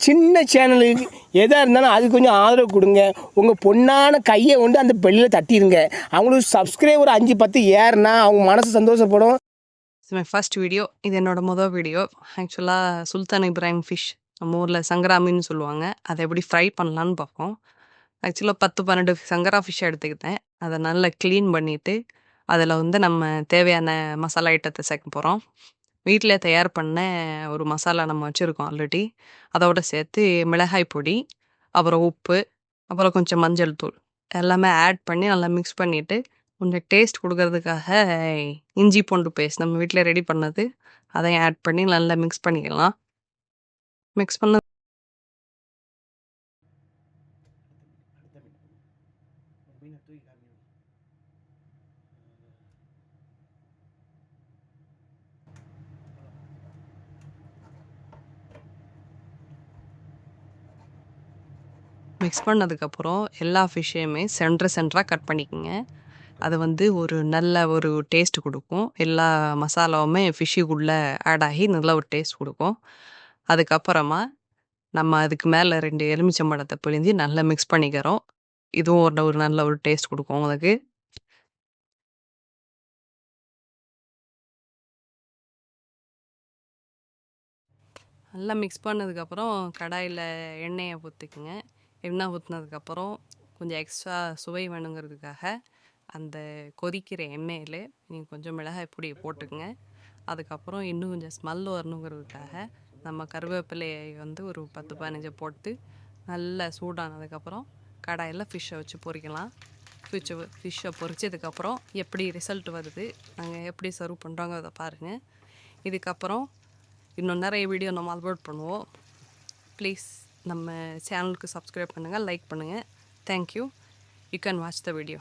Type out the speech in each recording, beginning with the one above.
சின்ன சேனலுக்கு எதாக இருந்தாலும் அது கொஞ்சம் ஆதரவு கொடுங்க. உங்கள் பொண்ணான கையை கொண்டு அந்த பெல்லில் தட்டிடுங்க. அவங்களுக்கு சப்ஸ்கிரைபர் 5-10 ஏறுனா அவங்க மனசு சந்தோஷப்படும். My first video. இது என்னோட மொதல் வீடியோ. ஆக்சுவலாக சுல்தான் இப்ராஹிம் ஃபிஷ் நம்ம ஊரில் சங்கராமின்னு சொல்லுவாங்க. அதை எப்படி ஃப்ரை பண்ணலான்னு பார்ப்போம். ஆக்சுவலாக 10-12 சங்கரா ஃபிஷ் எடுத்துக்கிட்டேன். அதை நல்லா க்ளீன் பண்ணிவிட்டு அதில் வந்து நம்ம தேவையான மசாலா ஐட்டத்தை சேர்க்க போகிறோம். வீட்டில் தயார் பண்ண ஒரு மசாலா நம்ம வச்சுருக்கோம் ஆல்ரெடி. அதோடு சேர்த்து மிளகாய் பொடி, அப்புறம் உப்பு, அப்புறம் கொஞ்சம் மஞ்சள் தூள் எல்லாமே ஆட் பண்ணி நல்லா மிக்ஸ் பண்ணிவிட்டு கொஞ்சம் டேஸ்ட் கொடுக்கறதுக்காக இஞ்சி பூண்டு பேஸ்ட் நம்ம வீட்டில் ரெடி பண்ணது அதையும் ஆட் பண்ணி நல்லா மிக்ஸ் பண்ணிக்கலாம். மிக்ஸ் பண்ண மிக்ஸ் பண்ணதுக்கப்புறம் எல்லா ஃபிஷ்ஷையுமே சென்டராக கட் பண்ணிக்கோங்க. அது வந்து ஒரு நல்ல ஒரு டேஸ்ட் கொடுக்கும். எல்லா மசாலாவுமே ஃபிஷ்ஷுக்குள்ளே ஆட் ஆகி நல்ல ஒரு டேஸ்ட் கொடுக்கும். அதுக்கப்புறமா நம்ம அதுக்கு மேலே 2 எலுமிச்சம்பழத்தை பிழிஞ்சு நல்லா மிக்ஸ் பண்ணிக்கிறோம். இதுவும் ஒரு நல்ல ஒரு டேஸ்ட் கொடுக்கும் அதுக்கு. நல்லா மிக்ஸ் பண்ணதுக்கப்புறம் கடாயில் எண்ணெயை ஊற்றிக்குங்க. எண்ணெய் ஊற்றினதுக்கப்புறம் கொஞ்சம் எக்ஸ்ட்ரா சுவை வேணுங்கிறதுக்காக அந்த கொதிக்கிற எண்ணெயில் நீங்கள் கொஞ்சம் மிளகாய் பொடியை போட்டுக்குங்க. அதுக்கப்புறம் இன்னும் கொஞ்சம் ஸ்மெல் வரணுங்கிறதுக்காக நம்ம கருவேப்பிலையை வந்து ஒரு 10-15 போட்டு நல்லா சூடானதுக்கப்புறம் கடாயில் ஃபிஷ்ஷை வச்சு பொரிக்கலாம். ஃபிஷ்ஷை பொரிச்சதுக்கப்புறம் எப்படி ரிசல்ட் வருது, நாங்கள் எப்படி சர்வ் பண்ணுறோங்கிறத பாருங்கள். இதுக்கப்புறம் இன்னும் நிறைய வீடியோ நம்ம அப்லோட் பண்ணுவோம். ப்ளீஸ் நம்ம சேனலுக்கு சப்ஸ்கிரைப் பண்ணுங்கள், லைக் பண்ணுங்கள். Thank you. You can watch the video.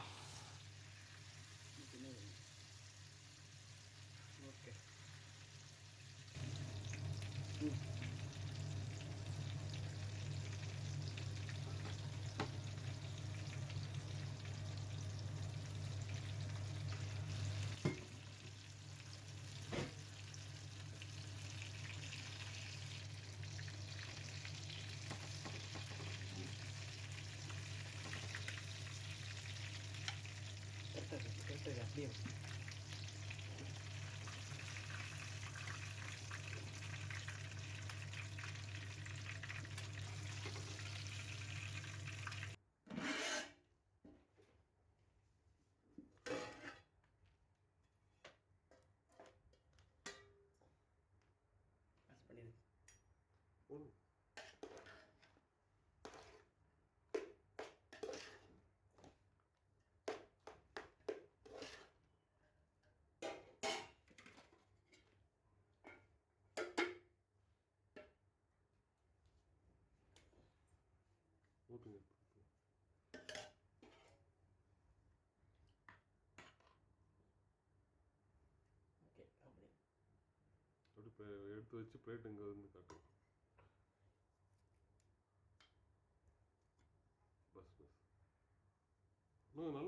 எடுத்து வச்சு பிளேட் இங்கே வந்து காட்டும். பஸ் பஸ் இன்னும் நல்லா